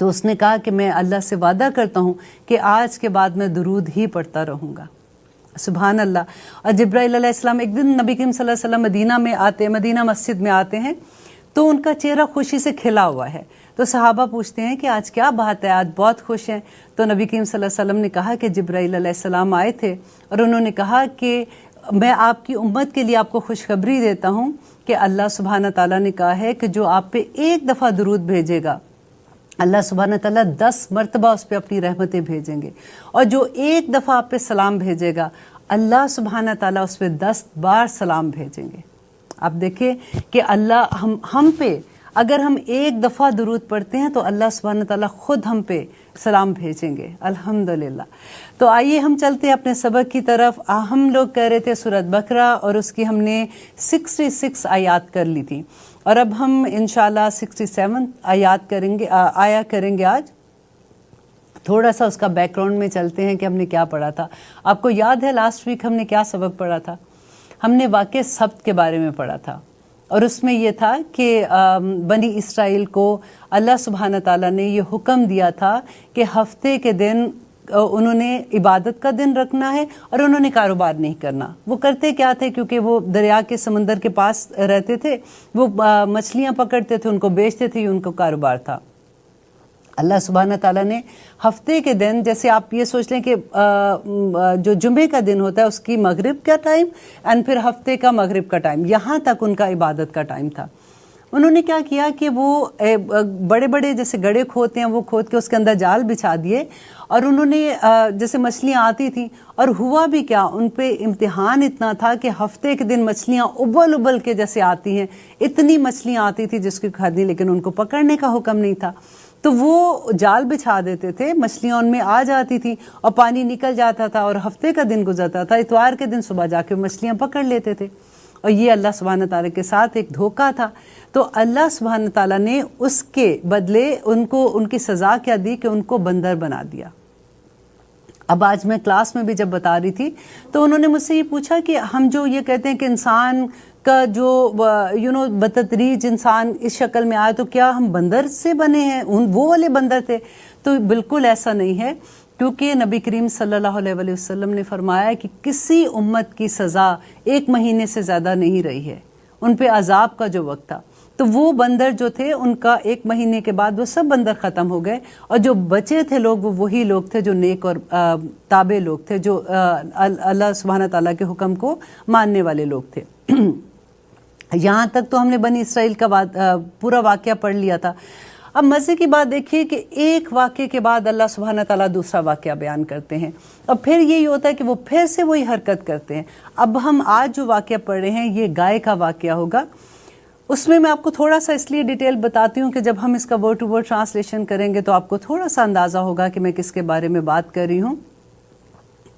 تو اس نے کہا کہ میں اللہ سے وعدہ کرتا ہوں کہ آج کے بعد میں درود ہی پڑھتا رہوں گا. سبحان اللہ. اور جبرائیل علیہ السلام ایک دن نبی کریم صلی اللہ علیہ وسلم مدینہ مسجد میں آتے ہیں تو ان کا چہرہ خوشی سے کھلا ہوا ہے. تو صحابہ پوچھتے ہیں کہ آج کیا بات ہے، آج بہت خوش ہیں. تو نبی کریم صلی اللہ علیہ وسلم نے کہا کہ جبرائیل علیہ السلام آئے تھے اور انہوں نے کہا کہ میں آپ کی امت کے لیے آپ کو خوشخبری دیتا ہوں کہ اللہ سبحانہ تعالیٰ نے کہا ہے کہ جو آپ پہ ایک دفعہ درود بھیجے گا اللہ سبحانہ تعالیٰ 10 مرتبہ اس پہ اپنی رحمتیں بھیجیں گے، اور جو ایک دفعہ آپ پہ سلام بھیجے گا اللہ سبحانہ تعالیٰ اس پہ 10 بار سلام بھیجیں گے. آپ دیکھیں کہ اللہ ہم پہ اگر ہم ایک دفعہ درود پڑھتے ہیں تو اللہ سبحانہ تعالیٰ خود ہم پہ سلام بھیجیں گے. الحمدللہ. تو آئیے ہم چلتے ہیں اپنے سبق کی طرف. ہم لوگ کہہ رہے تھے سورۃ بقرہ اور اس کی ہم نے 66 آیات کر لی تھی، اور اب ہم انشاءاللہ 67 آیات کریں گے آج. تھوڑا سا اس کا بیک گراؤنڈ میں چلتے ہیں کہ ہم نے کیا پڑھا تھا. آپ کو یاد ہے لاسٹ ویک ہم نے کیا سبق پڑھا تھا؟ ہم نے واقعہ سبت کے بارے میں پڑھا تھا، اور اس میں یہ تھا کہ بنی اسرائیل کو اللہ سبحانہ تعالیٰ نے یہ حکم دیا تھا کہ ہفتے کے دن انہوں نے عبادت کا دن رکھنا ہے اور انہوں نے کاروبار نہیں کرنا. وہ کرتے کیا تھے؟ کیونکہ وہ دریا کے سمندر کے پاس رہتے تھے، وہ مچھلیاں پکڑتے تھے، ان کو بیچتے تھے، ان کو کاروبار تھا. اللہ سبحانہ تعالیٰ نے ہفتے کے دن، جیسے آپ یہ سوچ لیں کہ جو جمعے کا دن ہوتا ہے اس کی مغرب کا ٹائم اینڈ پھر ہفتے کا مغرب کا ٹائم، یہاں تک ان کا عبادت کا ٹائم تھا. انہوں نے کیا کیا کہ وہ بڑے بڑے جیسے گڑھے کھودتے ہیں وہ کھود کے اس کے اندر جال بچھا دیے، اور انہوں نے جیسے مچھلیاں آتی تھیں، اور ہوا بھی کیا، ان پہ امتحان اتنا تھا کہ ہفتے کے دن مچھلیاں ابل کے جیسے آتی ہیں، اتنی مچھلیاں آتی تھی جس کی کھادی، لیکن ان کو پکڑنے کا حکم نہیں تھا. تو وہ جال بچھا دیتے تھے، مچھلیاں ان میں آ جاتی تھیں اور پانی نکل جاتا تھا، اور ہفتے کا دن گزرتا تھا، اتوار کے دن صبح جا کے مچھلیاں پکڑ لیتے تھے. اور یہ اللہ سبحانہ تعالیٰ کے ساتھ ایک دھوکہ تھا. تو اللہ سبحانہ تعالیٰ نے اس کے بدلے ان کی سزا کیا دی کہ ان کو بندر بنا دیا. اب آج میں کلاس میں بھی جب بتا رہی تھی تو انہوں نے مجھ سے یہ پوچھا کہ ہم جو یہ کہتے ہیں کہ انسان کا جو بتدریج انسان اس شکل میں آئے، تو کیا ہم بندر سے بنے ہیں؟ وہ والے بندر تھے؟ تو بالکل ایسا نہیں ہے، کیونکہ نبی کریم صلی اللہ علیہ وسلم نے فرمایا کہ کسی امت کی سزا 1 مہینے سے زیادہ نہیں رہی ہے، ان پہ عذاب کا جو وقت تھا. تو وہ بندر جو تھے ان کا 1 مہینے کے بعد وہ سب بندر ختم ہو گئے، اور جو بچے تھے لوگ وہ وہی لوگ تھے جو نیک اور تابع لوگ تھے، جو اللہ سبحانہ تعالیٰ کے حکم کو ماننے والے لوگ تھے. یہاں تک تو ہم نے بنی اسرائیل کا پورا واقعہ پڑھ لیا تھا. اب مزے کی بات دیکھیے کہ ایک واقعے کے بعد اللہ سبحانہ تعالیٰ دوسرا واقعہ بیان کرتے ہیں، اور پھر یہی ہوتا ہے کہ وہ پھر سے وہی حرکت کرتے ہیں. اب ہم آج جو واقعہ پڑھ رہے ہیں یہ گائے کا واقعہ ہوگا. اس میں آپ کو تھوڑا سا اس لیے ڈیٹیل بتاتی ہوں کہ جب ہم اس کا ورڈ ٹو ورڈ ٹرانسلیشن کریں گے تو آپ کو تھوڑا سا اندازہ ہوگا کہ میں کس کے بارے میں بات کر رہی ہوں.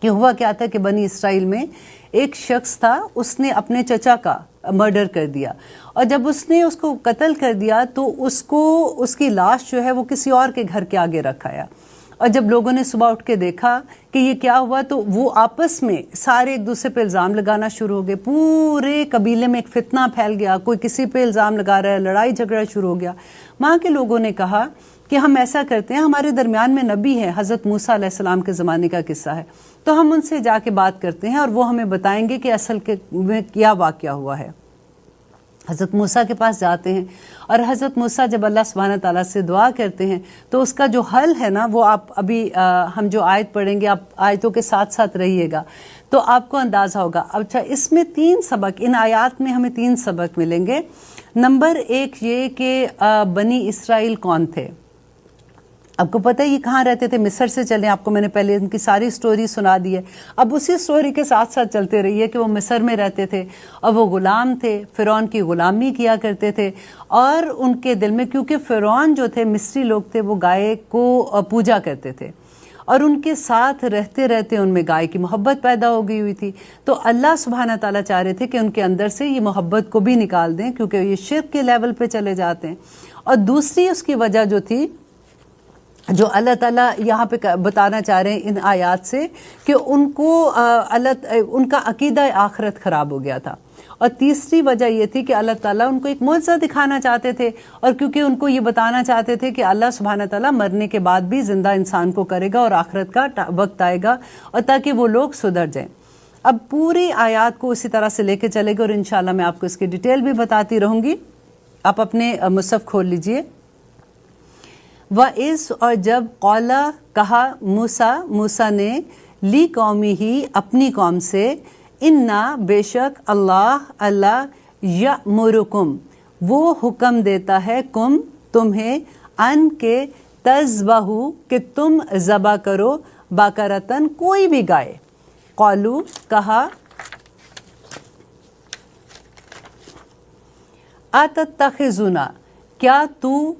کہ ہوا کیا تھا کہ بنی اسرائیل میں ایک شخص تھا، اس نے اپنے چچا کا مرڈر کر دیا، اور جب اس نے اس کو قتل کر دیا تو اس کی لاش جو ہے وہ کسی اور کے گھر کے آگے رکھایا. اور جب لوگوں نے صبح اٹھ کے دیکھا کہ یہ کیا ہوا تو وہ آپس میں سارے ایک دوسرے پہ الزام لگانا شروع ہو گئے. پورے قبیلے میں ایک فتنہ پھیل گیا، کوئی کسی پہ الزام لگا رہا ہے، لڑائی جھگڑا شروع ہو گیا. وہاں کے لوگوں نے کہا کہ ہم ایسا کرتے ہیں، ہمارے درمیان میں نبی ہے، حضرت موسیٰ علیہ السلام کے زمانے کا قصہ ہے، تو ہم ان سے جا کے بات کرتے ہیں اور وہ ہمیں بتائیں گے کہ اصل میں کیا واقعہ ہوا ہے. حضرت موسیٰ کے پاس جاتے ہیں، اور حضرت موسیٰ جب اللہ سبحانہ تعالیٰ سے دعا کرتے ہیں تو اس کا جو حل ہے نا، وہ آپ ابھی ہم جو آیت پڑھیں گے، آپ آیتوں کے ساتھ ساتھ رہیے گا تو آپ کو اندازہ ہوگا. اچھا، اس میں 3 سبق، ان آیات میں ہمیں 3 سبق ملیں گے. نمبر 1 یہ کہ بنی اسرائیل کون تھے. آپ کو پتہ ہے یہ کہاں رہتے تھے؟ مصر سے چلیں، آپ کو میں نے پہلے ان کی ساری سٹوری سنا دی ہے. اب اسی سٹوری کے ساتھ ساتھ چلتے رہیے کہ وہ مصر میں رہتے تھے اور وہ غلام تھے، فرعون کی غلامی کیا کرتے تھے. اور ان کے دل میں، کیونکہ فرعون جو تھے مصری لوگ تھے، وہ گائے کو پوجا کرتے تھے، اور ان کے ساتھ رہتے رہتے ان میں گائے کی محبت پیدا ہو گئی ہوئی تھی. تو اللہ سبحانہ تعالیٰ چاہ رہے تھے کہ ان کے اندر سے یہ محبت کو بھی نکال دیں، کیونکہ یہ شرک کے لیول پہ چلے جاتے ہیں. اور دوسری اس کی وجہ جو تھی، جو اللہ تعالیٰ یہاں پہ بتانا چاہ رہے ہیں ان آیات سے، کہ ان کا عقیدہ آخرت خراب ہو گیا تھا. اور تیسری وجہ یہ تھی کہ اللہ تعالیٰ ان کو ایک معجزہ دکھانا چاہتے تھے، اور کیونکہ ان کو یہ بتانا چاہتے تھے کہ اللہ سبحانہ تعالیٰ مرنے کے بعد بھی زندہ انسان کو کرے گا اور آخرت کا وقت آئے گا، اور تاکہ وہ لوگ سدھر جائیں۔ اب پوری آیات کو اسی طرح سے لے کے چلے گا، اور انشاءاللہ میں آپ کو اس کی ڈیٹیل بھی بتاتی رہوں گی۔ آپ اپنے مصحف کھول لیجئے۔ وَإِذْ، اور جب قَالَ کہا موسیٰ نے لی قومی ہی اپنی قوم سے، اِنَّا بے شک اللہ یأمرکم وہ حکم دیتا ہے تمہیں ان کے تذبحوا کہ تم ذبح کرو بقرۃ کوئی بھی گائے۔ قالو کہا اتتخذنا کیا تو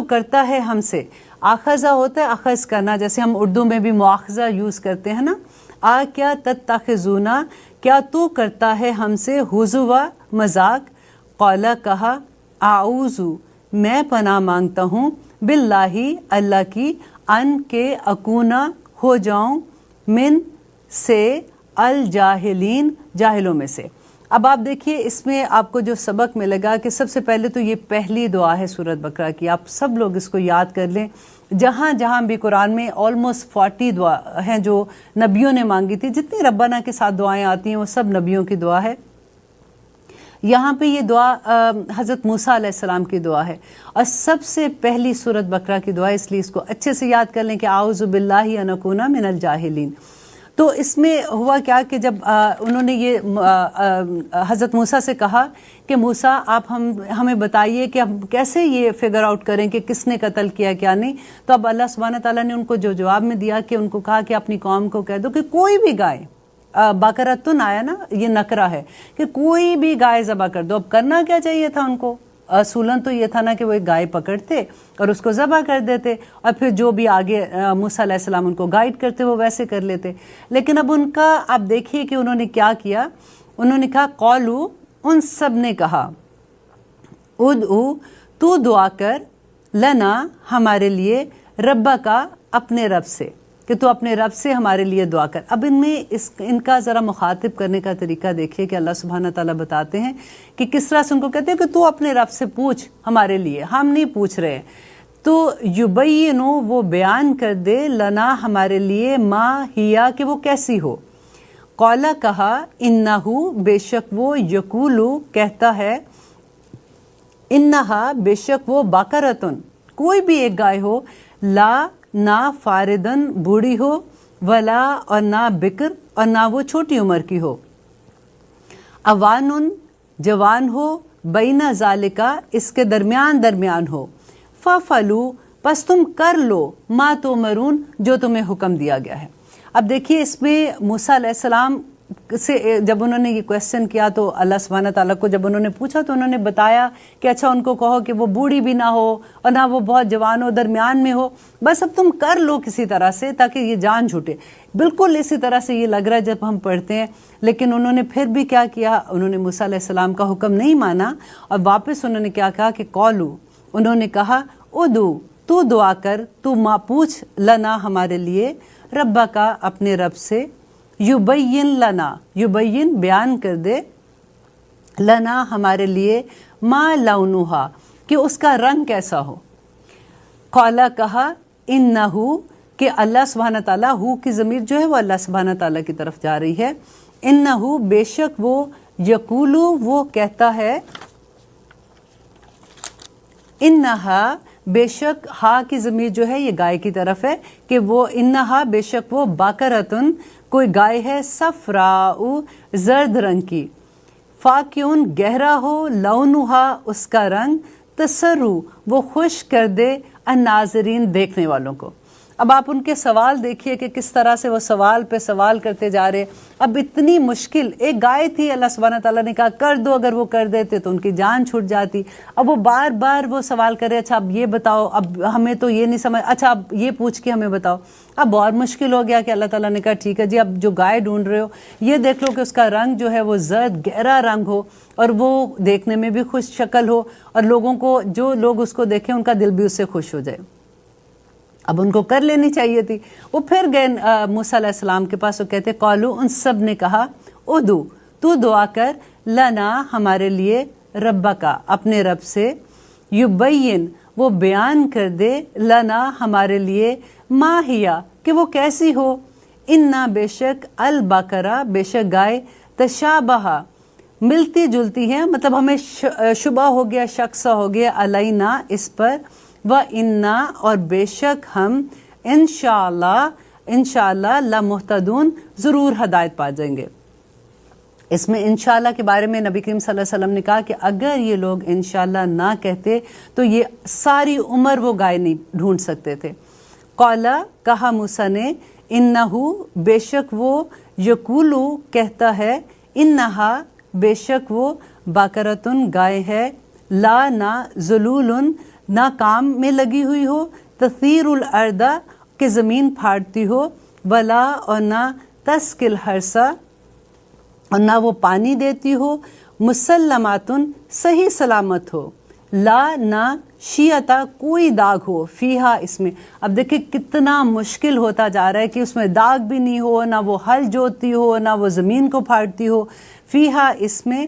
کرتا ہے ہم سے، آخذہ ہوتا ہے اخذ کرنا، جیسے ہم اردو میں بھی مواخذہ یوز کرتے ہیں نا، کیا تتخذونا کیا تو کرتا ہے ہم سے ہزوا مذاق۔ قال کہا اعوذ میں پناہ مانگتا ہوں باللہ اللہ کی، ان کے اکونا ہو جاؤں من سے الجاہلین جاہلوں میں سے۔ اب آپ دیکھیے اس میں آپ کو جو سبق ملے گا کہ سب سے پہلے تو یہ پہلی دعا ہے سورۃ بقرہ کی، آپ سب لوگ اس کو یاد کر لیں۔ جہاں جہاں بھی قرآن میں آلموسٹ 40 دعا ہیں جو نبیوں نے مانگی تھی، جتنی ربنا کے ساتھ دعائیں آتی ہیں وہ سب نبیوں کی دعا ہے۔ یہاں پہ یہ دعا حضرت موسیٰ علیہ السلام کی دعا ہے، اور سب سے پہلی سورۃ بقرہ کی دعا، اس لیے اس کو اچھے سے یاد کر لیں کہ اعوذ باللہ ان اکون من الجاہلین۔ تو اس میں ہوا کیا کہ جب انہوں نے یہ حضرت موسیٰ سے کہا کہ موسیٰ آپ ہمیں بتائیے کہ ہم کیسے یہ فگر آؤٹ کریں کہ کس نے قتل کیا کیا نہیں، تو اب اللہ سبحانہ تعالیٰ نے ان کو جو جواب میں دیا کہ ان کو کہا کہ اپنی قوم کو کہہ دو کہ کوئی بھی گائے، بقرۃن آیا نا، یہ نکرہ ہے کہ کوئی بھی گائے ذبح کر دو۔ اب کرنا کیا چاہیے تھا ان کو؟ اصولاً تو یہ تھا نا کہ وہ ایک گائے پکڑتے اور اس کو ذبح کر دیتے، اور پھر جو بھی آگے موسیٰ علیہ السلام ان کو گائیڈ کرتے وہ ویسے کر لیتے۔ لیکن اب ان کا آپ دیکھیے کہ انہوں نے کیا کیا، انہوں نے کہا قالو ان سب نے کہا ادعو تو دعا کر لنا ہمارے لیے ربا کا اپنے رب سے، کہ تو اپنے رب سے ہمارے لیے دعا کر۔ اب ان میں ان کا ذرا مخاطب کرنے کا طریقہ دیکھیے کہ اللہ سبحانہ تعالیٰ بتاتے ہیں کہ کس طرح سے ان کو کہتے ہیں کہ تو اپنے رب سے پوچھ ہمارے لیے، ہم نہیں پوچھ رہے۔ تو یبینو وہ بیان کر دے لنا ہمارے لیے ما ہیا کہ وہ کیسی ہو۔ قالا کہا انہو بے شک وہ یقولو کہتا ہے، انہا بے شک وہ بقرۃن کوئی بھی ایک گائے ہو، لا نہ فاردن بوڑھی ہو، ولا اور نہ بکر اور نہ وہ چھوٹی عمر کی ہو، اوانن جوان ہو، بین ذالکا اس کے درمیان ہو، ففلو پس تم کر لو ما تؤمرون جو تمہیں حکم دیا گیا ہے۔ اب دیکھیے اس میں موسیٰ علیہ السلام سے جب انہوں نے یہ کویسچن کیا تو اللہ سبحانہ تعالیٰ کو جب انہوں نے پوچھا تو انہوں نے بتایا کہ اچھا ان کو کہو کہ وہ بوڑھی بھی نہ ہو اور نہ وہ بہت جوان ہو، درمیان میں ہو، بس اب تم کر لو کسی طرح سے تاکہ یہ جان چھوٹے۔ بالکل اسی طرح سے یہ لگ رہا ہے جب ہم پڑھتے ہیں، لیکن انہوں نے پھر بھی کیا کیا، انہوں نے موسیٰ علیہ السلام کا حکم نہیں مانا، اور واپس انہوں نے کیا کہا کہ قالو انہوں نے کہا ادعو تو دعا کر، تو پوچھ لنا ہمارے لیے ربا کا اپنے رب سے، یبین لنا یبین بیان کر دے، لنا ہمارے لیے، ما لونہا کہ اس کا رنگ کیسا ہو۔ قالا کہا انہو کہ اللہ سبحانہ تعالیٰ ہو کی ضمیر جو ہے وہ اللہ سبحانہ تعالیٰ کی طرف جا رہی ہے، انہو بے شک وہ یقولو وہ کہتا ہے، انہا بے شک ہا کی ضمیر جو ہے یہ گائے کی طرف ہے کہ وہ انہا بے شک وہ بقرۃن کوئی گائے ہے، صفراء زرد رنگ کی، فاقعٌ گہرا ہو، لونہا اس کا رنگ، تسرو وہ خوش کر دے الناظرین دیکھنے والوں کو۔ اب آپ ان کے سوال دیکھیے کہ کس طرح سے وہ سوال پہ سوال کرتے جا رہے۔ اب اتنی مشکل ایک گائے تھی، اللہ سبحانہ تعالیٰ نے کہا کر دو، اگر وہ کر دیتے تو ان کی جان چھوٹ جاتی۔ اب وہ بار بار وہ سوال کرے، اچھا اب یہ بتاؤ، اب ہمیں تو یہ نہیں سمجھ، اچھا اب یہ پوچھ کے ہمیں بتاؤ۔ اب اور مشکل ہو گیا کہ اللہ تعالیٰ نے کہا ٹھیک ہے جی، اب جو گائے ڈھونڈ رہے ہو یہ دیکھ لو کہ اس کا رنگ جو ہے وہ زرد گہرا رنگ ہو، اور وہ دیکھنے میں بھی خوش شکل ہو، اور لوگوں کو جو لوگ اس کو دیکھیں ان کا دل بھی اس سے خوش ہو جائے۔ اب ان کو کر لینی چاہیے تھی۔ وہ پھر گئے موسیٰ علیہ السلام کے پاس، وہ کہتے قالو ان سب نے کہا ادو تو دعا کر لنا ہمارے لیے ربا کا اپنے رب سے یبین وہ بیان کر دے لنا ہمارے لیے ماہیا کہ وہ کیسی ہو انا بے شک البقرہ بے شک گائے تشابہ ملتی جلتی ہے مطلب ہمیں شبہ ہو گیا شک سا ہو گیا علینا اس پر و انا اور بے شک ہم انشاءاللہ لمہتدون ضرور ہدایت پا جائیں گے۔ اس میں انشاءاللہ کے بارے میں نبی کریم صلی اللہ علیہ وسلم نے کہا کہ اگر یہ لوگ انشاءاللہ نہ کہتے تو یہ ساری عمر وہ گائے نہیں ڈھونڈ سکتے تھے۔ قالا کہا موسیٰ نے انہو بے شک وہ یقولو کہتا ہے انہا بے شک وہ باکرتن گائے ہے لا نہ ذلولن نہ کام میں لگی ہوئی ہو تثیر الارض کہ زمین پھاڑتی ہو ولا اور نہ تسکل ہرسا اور نہ وہ پانی دیتی ہو مسلماتن صحیح سلامت ہو لا نہ شیعتا کوئی داغ ہو فیہا اس میں۔ اب دیکھیں کتنا مشکل ہوتا جا رہا ہے کہ اس میں داغ بھی نہیں ہو نہ وہ ہل جوتی ہو نہ وہ زمین کو پھاڑتی ہو فیہا اس میں۔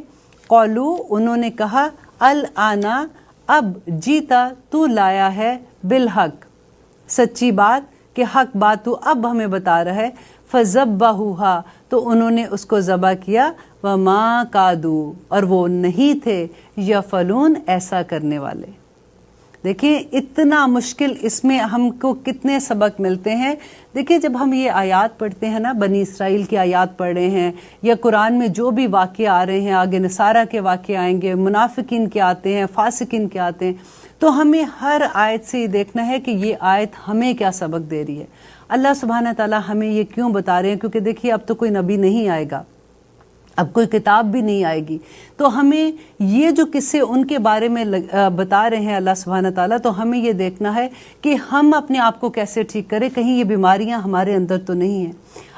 قولو انہوں نے کہا الانا اب جیتا تو لایا ہے بالحق سچی بات کہ حق بات تو اب ہمیں بتا رہا ہے فذبحوہا تو انہوں نے اس کو ذبح کیا وما کادو اور وہ نہیں تھے یفعلون ایسا کرنے والے۔ دیکھیں اتنا مشکل اس میں ہم کو کتنے سبق ملتے ہیں۔ دیکھیں جب ہم یہ آیات پڑھتے ہیں نا بنی اسرائیل کی آیات پڑھ رہے ہیں یا قرآن میں جو بھی واقعے آ رہے ہیں آگے نصارہ کے واقعے آئیں گے منافقین کے آتے ہیں فاسقین کے آتے ہیں تو ہمیں ہر آیت سے یہ دیکھنا ہے کہ یہ آیت ہمیں کیا سبق دے رہی ہے۔ اللہ سبحانہ تعالیٰ ہمیں یہ کیوں بتا رہے ہیں کیونکہ دیکھیے اب تو کوئی نبی نہیں آئے گا اب کوئی کتاب بھی نہیں آئے گی تو ہمیں یہ جو قصے ان کے بارے میں بتا رہے ہیں اللہ سبحانہ تعالیٰ تو ہمیں یہ دیکھنا ہے کہ ہم اپنے آپ کو کیسے ٹھیک کریں کہیں یہ بیماریاں ہمارے اندر تو نہیں ہیں۔